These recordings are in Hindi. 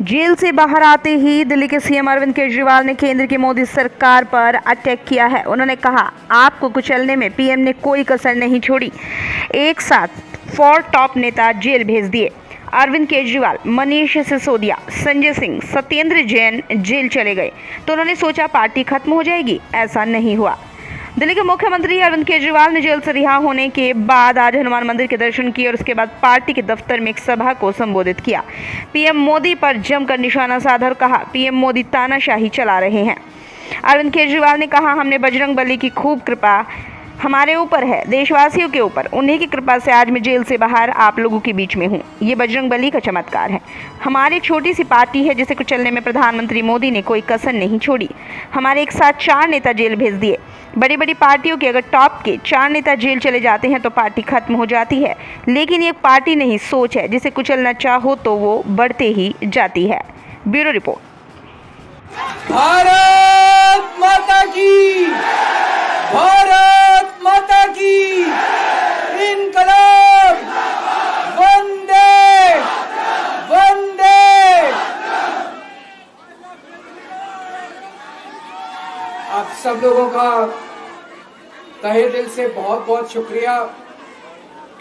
जेल से बाहर आते ही दिल्ली के सीएम अरविंद केजरीवाल ने केंद्र की मोदी सरकार पर अटैक किया है। उन्होंने कहा, आपको कुचलने में पीएम ने कोई कसर नहीं छोड़ी। एक साथ 4 टॉप नेता जेल भेज दिए। अरविंद केजरीवाल, मनीष सिसोदिया, संजय सिंह, सत्येंद्र जैन जेल चले गए तो उन्होंने सोचा पार्टी खत्म हो जाएगी। ऐसा नहीं हुआ। दिल्ली के मुख्यमंत्री अरविंद केजरीवाल ने जेल से रिहा होने के बाद आज हनुमान मंदिर के दर्शन किए और उसके बाद पार्टी के दफ्तर में एक सभा को संबोधित किया। पीएम मोदी पर जमकर निशाना साधा और कहा, पीएम मोदी तानाशाही चला रहे हैं। अरविंद केजरीवाल ने कहा, हमने बजरंगबली की खूब कृपा हमारे ऊपर है, देशवासियों के ऊपर। उन्हीं की कृपा से आज मैं जेल से बाहर आप लोगों के बीच में हूँ। ये बजरंगबली का चमत्कार है। हमारी छोटी सी पार्टी है जिसे कुचलने में प्रधानमंत्री मोदी ने कोई कसर नहीं छोड़ी। हमारे एक साथ 4 नेता जेल भेज दिए। बड़ी बड़ी पार्टियों के अगर टॉप के 4 नेता जेल चले जाते हैं तो पार्टी खत्म हो जाती है, लेकिन ये पार्टी नहीं, सोच है। जिसे कुचलना चाहो तो वो बढ़ते ही जाती है। Bureau report. भारत माता की, भारत माता की, इनकलाब, वंदे वंदे। आप सब लोगों का तहे दिल से बहुत बहुत शुक्रिया।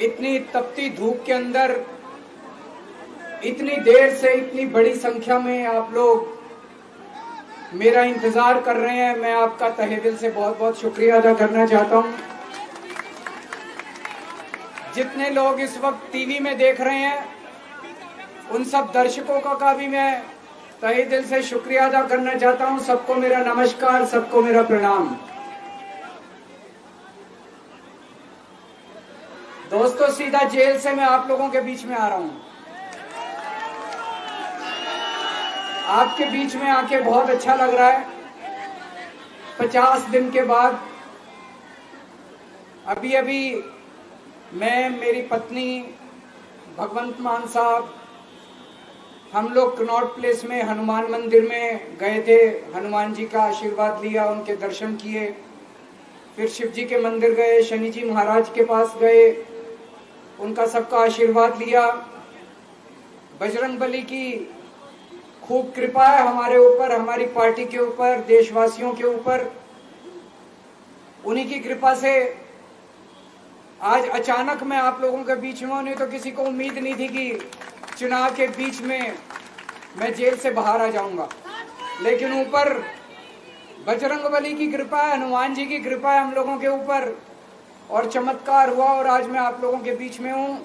इतनी तपती धूप के अंदर इतनी देर से इतनी बड़ी संख्या में आप लोग मेरा इंतजार कर रहे हैं। मैं आपका तहे दिल से बहुत बहुत शुक्रिया अदा करना चाहता हूं। जितने लोग इस वक्त टीवी में देख रहे हैं उन सब दर्शकों का भी मैं तहे दिल से शुक्रिया अदा करना चाहता हूं। सबको मेरा नमस्कार, सबको मेरा प्रणाम। दोस्तों, सीधा जेल से मैं आप लोगों के बीच में आ रहा हूं। आपके बीच में आके बहुत अच्छा लग रहा है। 50 दिन के बाद अभी अभी मैं, मेरी पत्नी, भगवंत मान साहब, हम लोग कनॉट प्लेस में हनुमान मंदिर में गए थे। हनुमान जी का आशीर्वाद लिया, उनके दर्शन किए। फिर शिव जी के मंदिर गए, शनि जी महाराज के पास गए, उनका सबका आशीर्वाद लिया। बजरंगबली की खूब कृपा है हमारे ऊपर, हमारी पार्टी के ऊपर, देशवासियों के ऊपर। उन्हीं की कृपा से आज अचानक मैं आप लोगों के बीच में हूं। नहीं तो किसी को उम्मीद नहीं थी कि चुनाव के बीच में मैं जेल से बाहर आ जाऊंगा, लेकिन ऊपर बजरंगबली की कृपा है, हनुमान जी की कृपा है हम लोगों के ऊपर, और चमत्कार हुआ और आज मैं आप लोगों के बीच में हूं।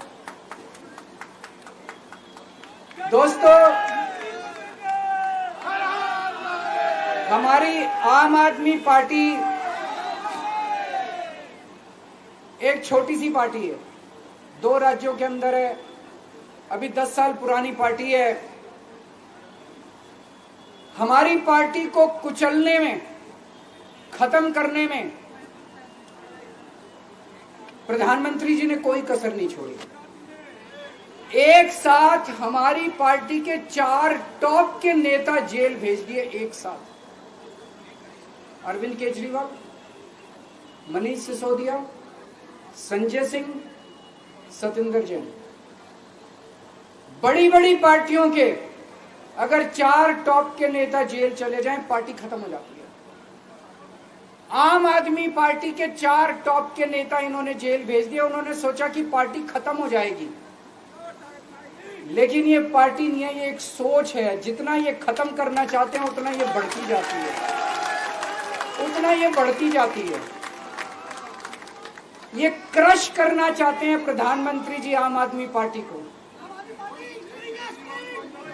दोस्तों, हमारी आम आदमी पार्टी एक छोटी सी पार्टी है, 2 राज्यों के अंदर है, अभी 10 साल पुरानी पार्टी है। हमारी पार्टी को कुचलने में, खत्म करने में प्रधानमंत्री जी ने कोई कसर नहीं छोड़ी। एक साथ हमारी पार्टी के 4 टॉप के नेता जेल भेज दिए। एक साथ अरविंद केजरीवाल, मनीष सिसोदिया, संजय सिंह, सत्येंद्र जैन। बड़ी बड़ी पार्टियों के अगर 4 टॉप के नेता जेल चले जाएं, पार्टी खत्म हो जाती है। आम आदमी पार्टी के 4 टॉप के नेता इन्होंने जेल भेज दिया। उन्होंने सोचा कि पार्टी खत्म हो जाएगी, लेकिन ये पार्टी नहीं है, ये एक सोच है। जितना ये खत्म करना चाहते हैं उतना ये बढ़ती जाती है, उतना ये बढ़ती जाती है। ये क्रश करना चाहते हैं प्रधानमंत्री जी आम आदमी पार्टी को।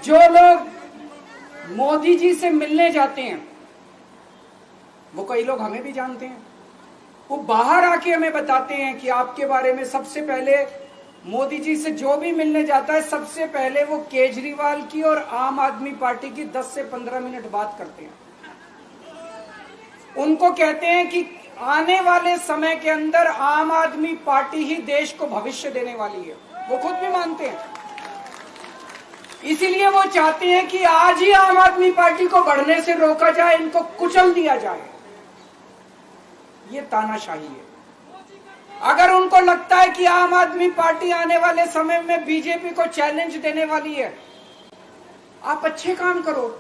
जो लोग मोदी जी से मिलने जाते हैं, वो कई लोग हमें भी जानते हैं, वो बाहर आके हमें बताते हैं कि आपके बारे में सबसे पहले मोदी जी से जो भी मिलने जाता है, सबसे पहले वो केजरीवाल की और आम आदमी पार्टी की 10 से 15 मिनट बात करते हैं। उनको कहते हैं कि आने वाले समय के अंदर आम आदमी पार्टी ही देश को भविष्य देने वाली है। वो खुद भी मानते हैं। इसीलिए वो चाहते हैं कि आज ही आम आदमी पार्टी को बढ़ने से रोका जाए, इनको कुचल दिया जाए। ये तानाशाही है। अगर उनको लगता है कि आम आदमी पार्टी आने वाले समय में बीजेपी को चैलेंज देने वाली है, आप अच्छे काम करो,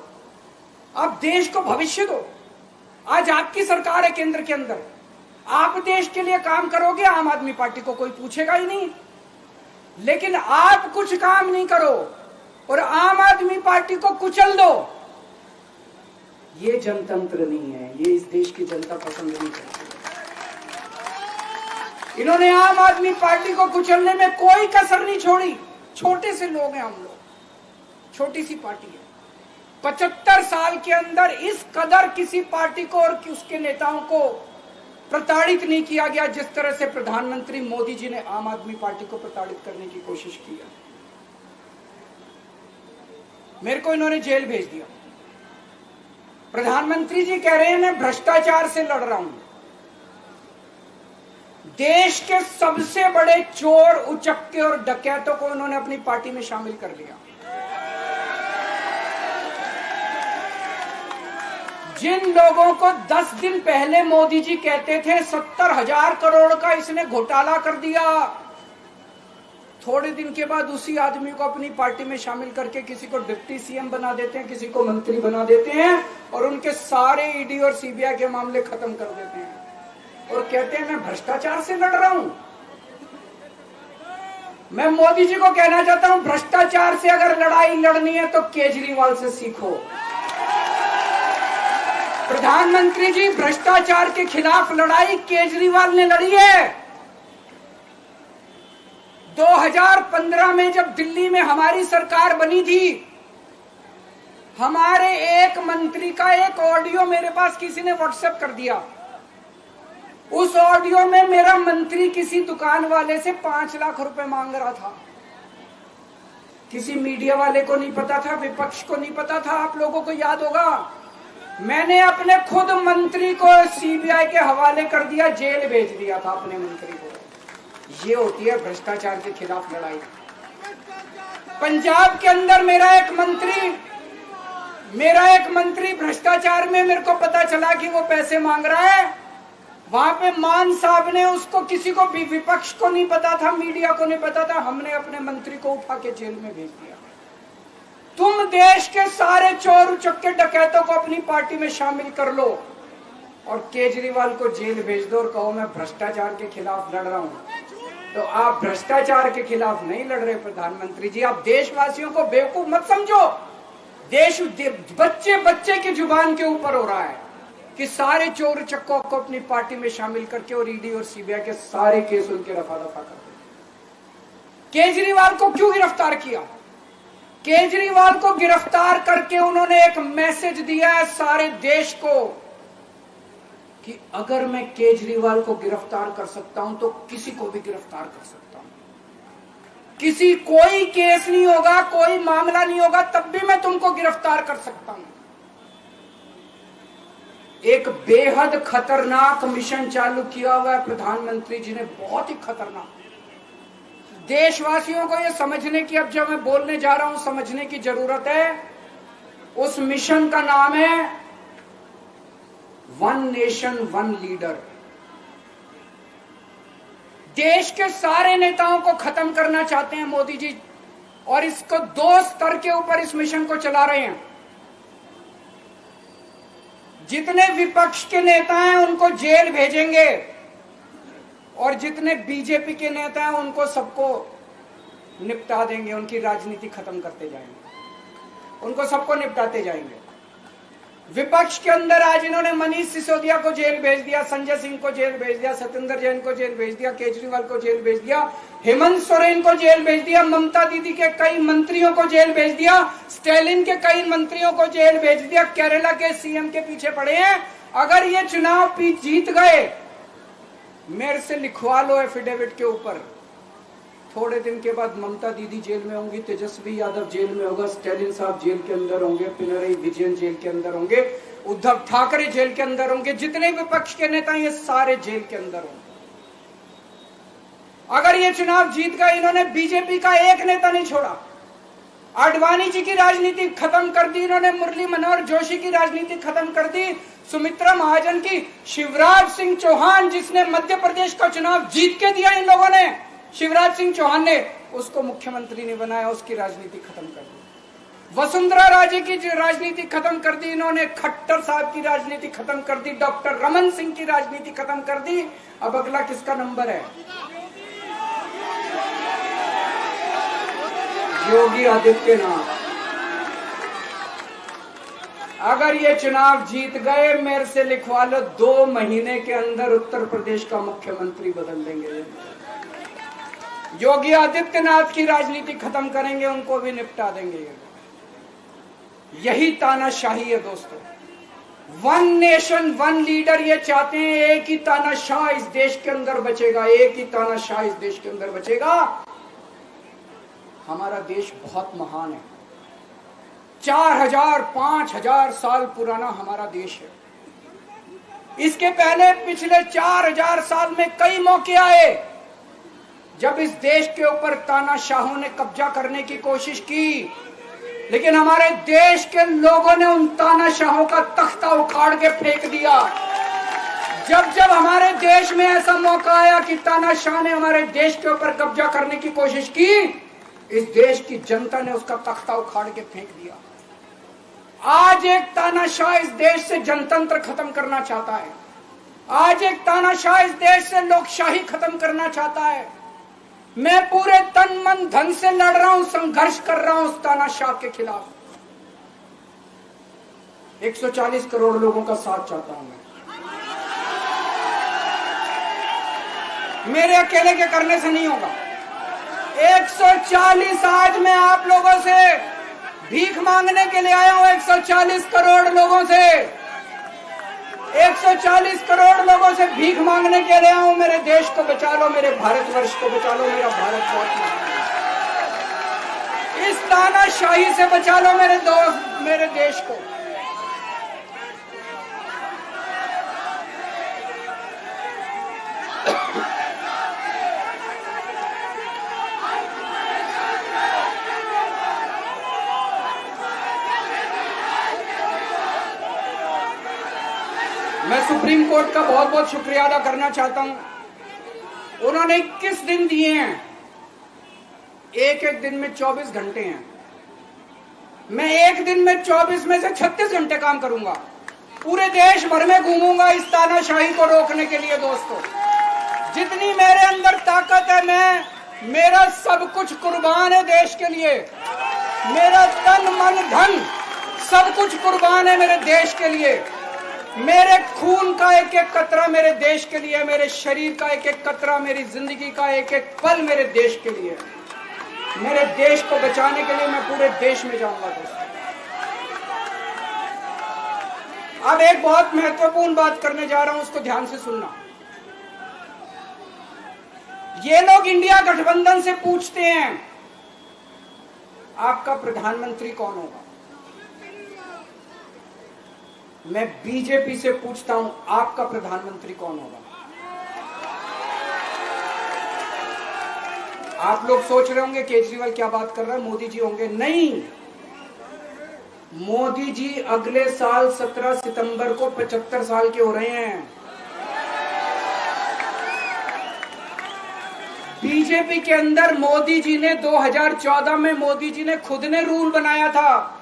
आप देश को भविष्य दो। आज आपकी सरकार है केंद्र के अंदर, आप देश के लिए काम करोगे, आम आदमी पार्टी को कोई पूछेगा ही नहीं। लेकिन आप कुछ काम नहीं करो और आम आदमी पार्टी को कुचल दो, ये जनतंत्र नहीं है, ये इस देश की जनता पसंद नहीं करती। इन्होंने आम आदमी पार्टी को कुचलने में कोई कसर नहीं छोड़ी। छोटे से लोग हैं हम लोग, छोटी सी पार्टी है। 75 साल के अंदर इस कदर किसी पार्टी को और उसके नेताओं को प्रताड़ित नहीं किया गया जिस तरह से प्रधानमंत्री मोदी जी ने आम आदमी पार्टी को प्रताड़ित करने की कोशिश की है। मेरे को इन्होंने जेल भेज दिया। प्रधानमंत्री जी कह रहे हैं मैं भ्रष्टाचार से लड़ रहा हूं। देश के सबसे बड़े चोर, उचक्के और डकैतों को इन्होंने अपनी पार्टी में शामिल कर लिया। जिन लोगों को 10 दिन पहले मोदी जी कहते थे 70,000 करोड़ का इसने घोटाला कर दिया, थोड़े दिन के बाद उसी आदमी को अपनी पार्टी में शामिल करके किसी को डिप्टी सीएम बना देते हैं, किसी को मंत्री बना देते हैं और उनके सारे ईडी और सीबीआई के मामले खत्म कर देते हैं और कहते हैं मैं भ्रष्टाचार से लड़ रहा हूं। मैं मोदी जी को कहना चाहता हूं, भ्रष्टाचार से अगर लड़ाई लड़नी है तो केजरीवाल से सीखो। प्रधानमंत्री जी, भ्रष्टाचार के खिलाफ लड़ाई केजरीवाल ने लड़ी है। 2015 में जब दिल्ली में हमारी सरकार बनी थी, हमारे एक मंत्री का एक ऑडियो मेरे पास किसी ने व्हाट्सएप कर दिया। उस ऑडियो में मेरा मंत्री किसी दुकान वाले से 5 लाख रुपए मांग रहा था। किसी मीडिया वाले को नहीं पता था, विपक्ष को नहीं पता था। आप लोगों को याद होगा, मैंने अपने खुद मंत्री को सीबीआई के हवाले कर दिया, जेल भेज दिया था अपने मंत्री को। ये होती है भ्रष्टाचार के खिलाफ लड़ाई। पंजाब के अंदर मेरा एक मंत्री भ्रष्टाचार में, मेरे को पता चला कि वो पैसे मांग रहा है। वहां पे मान साहब ने उसको, किसी को भी, विपक्ष को नहीं पता था, मीडिया को नहीं पता था, हमने अपने मंत्री को उठा के जेल में भेज दिया। तुम देश के सारे चोर उचक्के डकैतों को अपनी पार्टी में शामिल कर लो और केजरीवाल को जेल भेज दो और कहो मैं भ्रष्टाचार के खिलाफ लड़ रहा हूं। तो आप भ्रष्टाचार के खिलाफ नहीं लड़ रहे प्रधानमंत्री जी। आप देशवासियों को बेवकूफ मत समझो। देश बच्चे बच्चे की जुबान के ऊपर हो रहा है कि सारे चोर उचक्कों को अपनी पार्टी में शामिल करके और ईडी और सीबीआई के सारे केस उनके रफा दफा कर दे। केजरीवाल को क्यों गिरफ्तार किया? केजरीवाल को गिरफ्तार करके उन्होंने एक मैसेज दिया है सारे देश को कि अगर मैं केजरीवाल को गिरफ्तार कर सकता हूं तो किसी को भी गिरफ्तार कर सकता हूं। कोई केस नहीं होगा, कोई मामला नहीं होगा, तब भी मैं तुमको गिरफ्तार कर सकता हूं। एक बेहद खतरनाक मिशन चालू किया हुआ है प्रधानमंत्री जी ने, बहुत ही खतरनाक। देशवासियों को यह समझने की, अब जब मैं बोलने जा रहा हूं, समझने की जरूरत है। उस मिशन का नाम है वन नेशन वन लीडर। देश के सारे नेताओं को खत्म करना चाहते हैं मोदी जी और इसको 2 स्तर के ऊपर इस मिशन को चला रहे हैं। जितने विपक्ष के नेता हैं उनको जेल भेजेंगे और जितने बीजेपी के नेता हैं उनको सबको निपटा देंगे, उनकी राजनीति खत्म करते जाएंगे, उनको सबको निपटाते जाएंगे। विपक्ष के अंदर आज इन्होंने मनीष सिसोदिया को जेल भेज दिया, संजय सिंह को जेल भेज दिया, सत्येंद्र जैन को जेल भेज दिया, केजरीवाल को जेल भेज दिया, हेमंत सोरेन को जेल भेज दिया, ममता दीदी के कई मंत्रियों को जेल भेज दिया, स्टालिन के कई मंत्रियों को जेल भेज दिया, केरला के सीएम के पीछे पड़े हैं। अगर ये चुनाव जीत गए, मेरे से लिखवा लो एफिडेविट के ऊपर, थोड़े दिन के बाद ममता दीदी जेल में होंगी, तेजस्वी यादव जेल में होगा, स्टालिन साहब जेल के अंदर होंगे, पिनरई विजयन जेल के अंदर होंगे, उद्धव ठाकरे जेल के अंदर होंगे, जितने विपक्ष के नेता ये सारे जेल के अंदर होंगे। अगर ये चुनाव जीत गए, इन्होंने बीजेपी का एक नेता नहीं छोड़ा। आडवाणी जी की राजनीति खत्म कर दी इन्होंने, मुरली मनोहर जोशी की राजनीति खत्म कर दी, सुमित्रा महाजन की, शिवराज सिंह चौहान जिसने मध्य प्रदेश का चुनाव जीत के दिया इन लोगों ने, शिवराज सिंह चौहान ने उसको मुख्यमंत्री नहीं बनाया, उसकी राजनीति खत्म कर दी। वसुंधरा राजे की राजनीति खत्म कर दी इन्होंने, खट्टर साहब की राजनीति खत्म कर दी, डॉक्टर रमन सिंह की राजनीति खत्म कर दी। अब अगला किसका नंबर है? योगी आदित्यनाथ। अगर ये चुनाव जीत गए, मेरे से लिखवा लो, 2 महीने के अंदर उत्तर प्रदेश का मुख्यमंत्री बदल देंगे। योगी आदित्यनाथ की राजनीति खत्म करेंगे, उनको भी निपटा देंगे। यही तानाशाही है दोस्तों। 1 नेशन 1 लीडर ये चाहते हैं। एक ही तानाशाह इस देश के अंदर बचेगा, एक ही तानाशाह इस देश के अंदर बचेगा। हमारा देश बहुत महान है, 4000 5000 साल पुराना हमारा देश है। इसके पहले पिछले 4000 साल में कई मौके आए जब इस देश के ऊपर तानाशाहों ने कब्जा करने की कोशिश की, लेकिन हमारे देश के लोगों ने उन तानाशाहों का तख्ता उखाड़ के फेंक दिया। जब जब हमारे देश में ऐसा मौका आया कि तानाशाह ने हमारे देश के ऊपर कब्जा करने की कोशिश की, इस देश की जनता ने उसका तख्ता उखाड़ के फेंक दिया। आज एक तानाशाह इस देश से जनतंत्र खत्म करना चाहता है। आज एक तानाशाह इस देश से लोकशाही खत्म करना चाहता है। मैं पूरे तन मन धन से लड़ रहा हूं, संघर्ष कर रहा हूं उस तानाशाह के खिलाफ। 140 करोड़ लोगों का साथ चाहता हूं मैं। मेरे अकेले के करने से नहीं होगा। 140 आज मैं आप लोगों से भीख मांगने के लिए आया हूं, 140 करोड़ लोगों से, 140 करोड़ लोगों से भीख मांगने के लिए आया हूं। मेरे देश को बचा लो, मेरे भारतवर्ष को बचा लो, मेरा भारत बहुत महान है। इस तानाशाही से बचा लो मेरे दोस्त, मेरे देश को। मैं सुप्रीम कोर्ट का बहुत बहुत शुक्रिया अदा करना चाहता हूं। उन्होंने 21 दिन दिए हैं, एक एक दिन में 24 घंटे हैं। मैं एक दिन में 24 में से 36 घंटे काम करूंगा। पूरे देश भर में घूमूंगा इस तानाशाही को रोकने के लिए। दोस्तों, जितनी मेरे अंदर ताकत है, मेरा सब कुछ कुर्बान है देश के लिए। मेरा तन मन धन सब कुछ कुर्बान है मेरे देश के लिए। मेरे खून का एक एक कतरा मेरे देश के लिए, मेरे शरीर का एक एक कतरा, मेरी जिंदगी का एक एक पल मेरे देश के लिए। मेरे देश को बचाने के लिए मैं पूरे देश में जाऊंगा दोस्तों। अब एक बहुत महत्वपूर्ण बात करने जा रहा हूं, उसको ध्यान से सुनना। ये लोग इंडिया गठबंधन से पूछते हैं आपका प्रधानमंत्री कौन होगा। मैं बीजेपी से पूछता हूं आपका प्रधानमंत्री कौन होगा। आप लोग सोच रहे होंगे केजरीवाल क्या बात कर रहा है, मोदी जी होंगे। नहीं, मोदी जी अगले साल 17 सितंबर को 75 साल के हो रहे हैं। बीजेपी के अंदर मोदी जी ने 2014 में मोदी जी ने खुद ने रूल बनाया था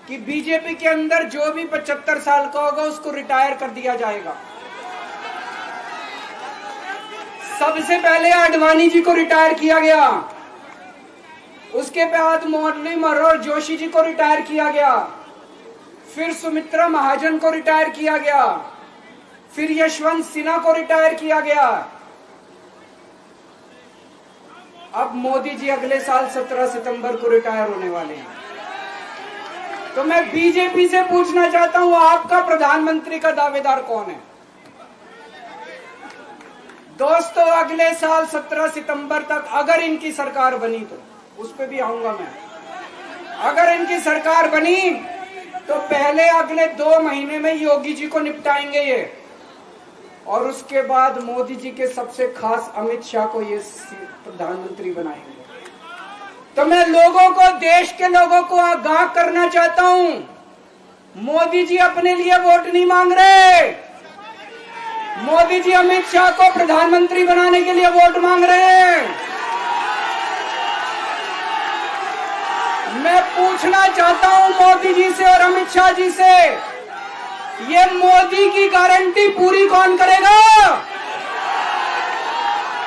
कि बीजेपी के अंदर जो भी 75 साल का होगा उसको रिटायर कर दिया जाएगा। सबसे पहले आडवाणी जी को रिटायर किया गया, उसके बाद मुरली मनोहर जोशी जी को रिटायर किया गया, फिर सुमित्रा महाजन को रिटायर किया गया, फिर यशवंत सिन्हा को रिटायर किया गया। अब मोदी जी अगले साल 17 सितंबर को रिटायर होने वाले हैं। तो मैं बीजेपी से पूछना चाहता हूं आपका प्रधानमंत्री का दावेदार कौन है। दोस्तों, अगले साल 17 सितंबर तक अगर इनकी सरकार बनी, तो उस पर भी आऊंगा मैं। अगर इनकी सरकार बनी तो पहले अगले 2 महीने में योगी जी को निपटाएंगे ये, और उसके बाद मोदी जी के सबसे खास अमित शाह को ये प्रधानमंत्री बनाएंगे। तो मैं लोगों को, देश के लोगों को आगाह करना चाहता हूं, मोदी जी अपने लिए वोट नहीं मांग रहे। मोदी जी अमित शाह को प्रधानमंत्री बनाने के लिए वोट मांग रहे हैं। मैं पूछना चाहता हूं मोदी जी से और अमित शाह जी से, ये मोदी की गारंटी पूरी कौन करेगा?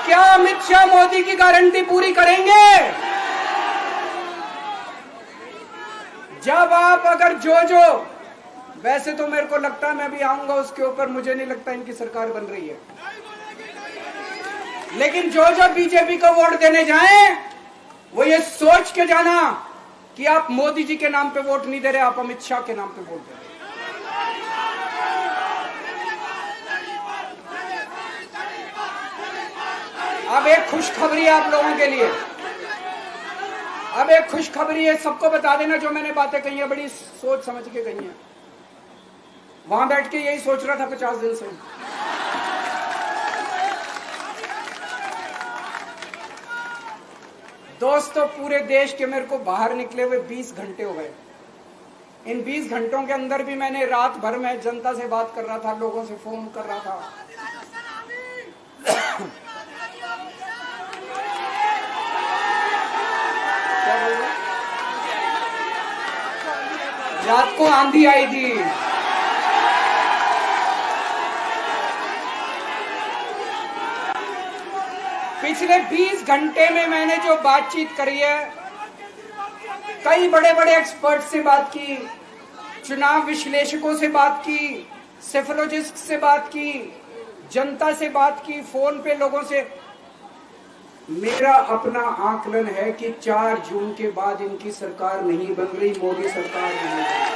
क्या अमित शाह मोदी की गारंटी पूरी करेंगे? जब आप अगर जो वैसे तो मेरे को लगता है मैं भी आऊंगा उसके ऊपर, मुझे नहीं लगता इनकी सरकार बन रही है, लेकिन जो बीजेपी को वोट देने जाएं वो ये सोच के जाना कि आप मोदी जी के नाम पे वोट नहीं दे रहे, आप अमित शाह के नाम पे वोट दे रहे। अब एक खुशखबरी है आप लोगों के लिए, अब एक खुशखबरी है, सबको बता देना जो मैंने बातें कही है बड़ी सोच समझ के कही है। वहां बैठ के यही सोच रहा था 50 दिन से। दोस्तों पूरे देश के मेरे को बाहर निकले हुए 20 घंटे हो गए। इन 20 घंटों के अंदर भी मैंने रात भर में जनता से बात कर रहा था, लोगों से फोन कर रहा था। रात को आंधी आई थी, पिछले 20 घंटे में मैंने जो बातचीत करी है, कई बड़े बड़े एक्सपर्ट से बात की, चुनाव विश्लेषकों से बात की, सेफोलॉजिस्ट से बात की, जनता से बात की, फोन पे लोगों से। मेरा अपना आकलन है कि 4 जून के बाद इनकी सरकार नहीं बन रही, मोदी सरकार नहीं बन रही।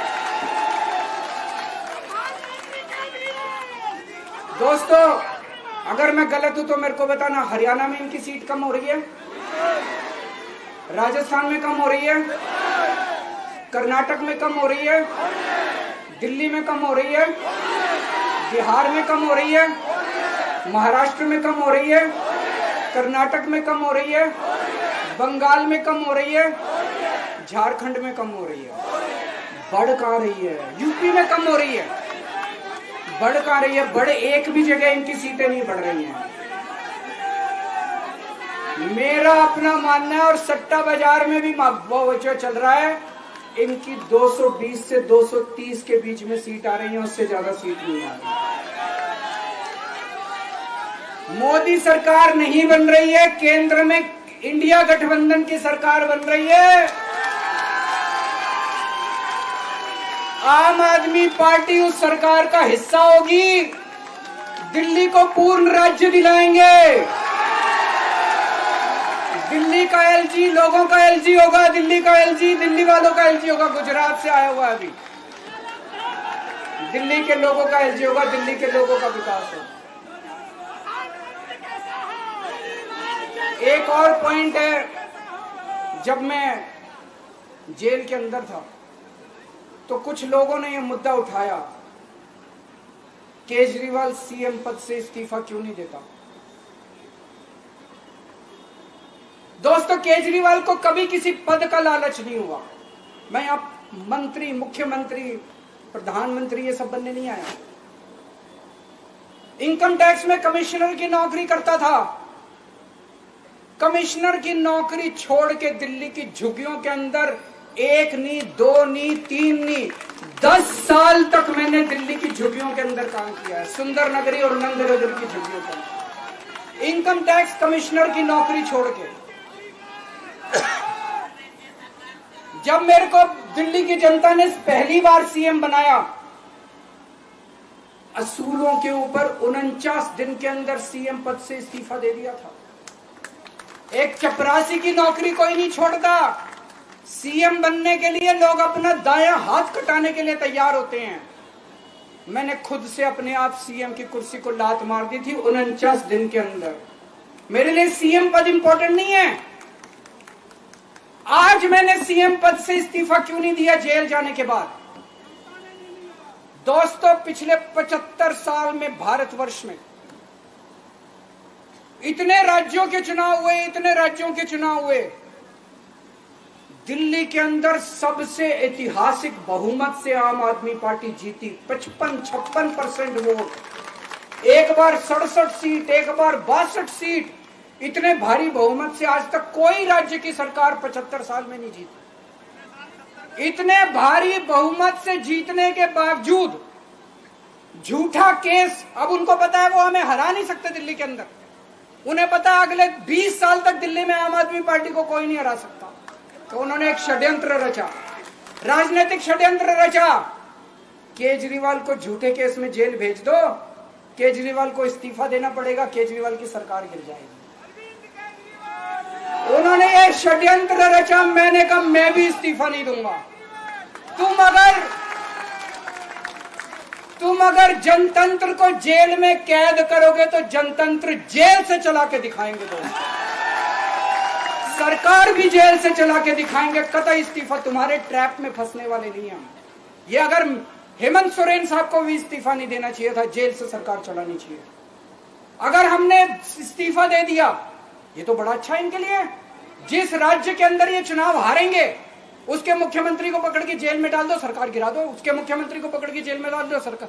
दोस्तों अगर मैं गलत हूं तो मेरे को बताना, हरियाणा में इनकी सीट कम हो रही है, राजस्थान में कम हो रही है, कर्नाटक में कम हो रही है, दिल्ली में कम हो रही है, बिहार में कम हो रही है, महाराष्ट्र में कम हो रही है, कर्नाटक में कम हो रही है, बंगाल में कम हो रही है, झारखंड में कम हो रही है। बढ़ कहां रही है? यूपी में कम हो रही है, बढ़ कहां रही है? बड़े एक भी जगह इनकी सीटें नहीं बढ़ रही हैं। मेरा अपना मानना है, और सट्टा बाजार में भी जो चल रहा है, इनकी 220 से 230 के बीच में सीट आ रही है, उससे ज्यादा सीट नहीं आ रही। मोदी सरकार नहीं बन रही है, केंद्र में इंडिया गठबंधन की सरकार बन रही है। आम आदमी पार्टी उस सरकार का हिस्सा होगी, दिल्ली को पूर्ण राज्य दिलाएंगे। दिल्ली का एलजी लोगों का एलजी होगा, दिल्ली का एलजी दिल्ली वालों का एलजी होगा। गुजरात से आया हुआ अभी, दिल्ली के लोगों का एलजी होगा, दिल्ली के लोगों का विकास होगा। एक और पॉइंट है, जब मैं जेल के अंदर था तो कुछ लोगों ने यह मुद्दा उठाया, केजरीवाल सीएम पद से इस्तीफा क्यों नहीं देता। दोस्तों केजरीवाल को कभी किसी पद का लालच नहीं हुआ। मैं अब मंत्री, मुख्यमंत्री, प्रधानमंत्री ये सब बनने नहीं आया। इनकम टैक्स में कमिश्नर की नौकरी करता था। कमिश्नर की नौकरी छोड़ के दिल्ली की झुग्गियों के अंदर 1 नहीं, 2 नहीं, 3 नहीं, 10 साल तक मैंने दिल्ली की झुग्गियों के अंदर काम किया है, सुंदर नगरी और नंद नगरी की झुग्गियों के अंदर। इनकम टैक्स कमिश्नर की नौकरी छोड़ के जब मेरे को दिल्ली की जनता ने पहली बार सीएम बनाया, असूलों के ऊपर 49 दिन के अंदर सीएम पद से इस्तीफा दे दिया था। एक चपरासी की नौकरी कोई नहीं छोड़ता। सीएम बनने के लिए लोग अपना दायां हाथ कटाने के लिए तैयार होते हैं। मैंने खुद से अपने आप सीएम की कुर्सी को लात मार दी थी 49 दिन के अंदर। मेरे लिए सीएम पद इंपॉर्टेंट नहीं है। आज मैंने सीएम पद से इस्तीफा क्यों नहीं दिया जेल जाने के बाद? दोस्तों पिछले 75 साल में भारतवर्ष में इतने राज्यों के चुनाव हुए, इतने राज्यों के चुनाव हुए, दिल्ली के अंदर सबसे ऐतिहासिक बहुमत से आम आदमी पार्टी जीती। 55-56% वोट, एक बार 67 सीट, एक बार 62 सीट। इतने भारी बहुमत से आज तक कोई राज्य की सरकार 75 साल में नहीं जीती। इतने भारी बहुमत से जीतने के बावजूद झूठा केस, अब उनको पता है वो हमें हरा नहीं सकते दिल्ली के अंदर। उन्हें पता है अगले 20 साल तक दिल्ली में आम आदमी पार्टी को कोई नहीं हरा सकता। तो उन्होंने एक षड्यंत्र रचा, राजनीतिक षड्यंत्र रचा। केजरीवाल को झूठे केस में जेल भेज दो, केजरीवाल को इस्तीफा देना पड़ेगा, केजरीवाल की सरकार गिर जाएगी। उन्होंने ये षड्यंत्र रचा। मैंने कहा मैं भी इस्तीफा नहीं दूंगा। तुम अगर जनतंत्र को जेल में कैद करोगे तो जनतंत्र जेल से चला के दिखाएंगे। दोस्तों, सरकार भी जेल से चला के दिखाएंगे। कतई इस्तीफा, तुम्हारे ट्रैप में फंसने वाले नहीं हम। ये अगर हेमंत सोरेन साहब को भी इस्तीफा नहीं देना चाहिए था, जेल से सरकार चलानी चाहिए। अगर हमने इस्तीफा दे दिया, ये तो बड़ा अच्छा इनके लिए। जिस राज्य के अंदर ये चुनाव हारेंगे उसके मुख्यमंत्री को पकड़ के जेल में डाल दो, सरकार गिरा दो। उसके मुख्यमंत्री को पकड़ के जेल में डाल दो, सरकार।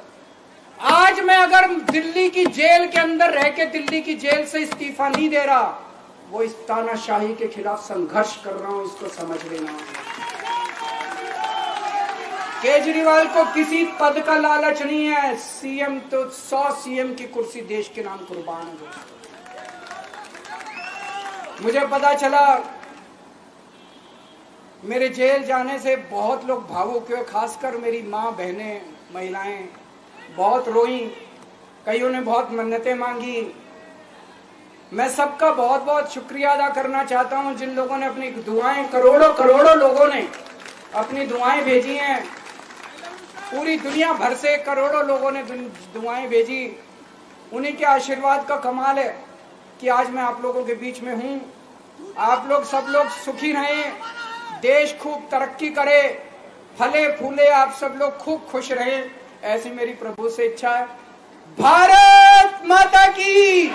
आज मैं अगर दिल्ली की जेल के अंदर रह के दिल्ली की जेल से इस्तीफा नहीं दे रहा, वो इस तानाशाही के खिलाफ संघर्ष कर रहा हूं, इसको समझ लेना। केजरीवाल को किसी पद का लालच नहीं है। सीएम तो 100 सीएम की कुर्सी देश के नाम कुर्बान है। मुझे पता चला मेरे जेल जाने से बहुत लोग भावुक हुए, खासकर मेरी माँ, बहनें, महिलाएं बहुत रोई। कईयों ने बहुत मन्नतें मांगी। मैं सबका बहुत बहुत शुक्रिया अदा करना चाहता हूं जिन लोगों ने अपनी दुआएं, करोड़ों लोगों ने अपनी दुआएं भेजी हैं। पूरी दुनिया भर से करोड़ों लोगों ने दुआएं भेजी। उन्हीं के आशीर्वाद का कमाल है कि आज मैं आप लोगों के बीच में हूं। आप लोग सब लोग सुखी रहें, देश खूब तरक्की करे, फले फूले, आप सब लोग खूब खुश रहें, ऐसी मेरी प्रभु से इच्छा है। भारत माता की।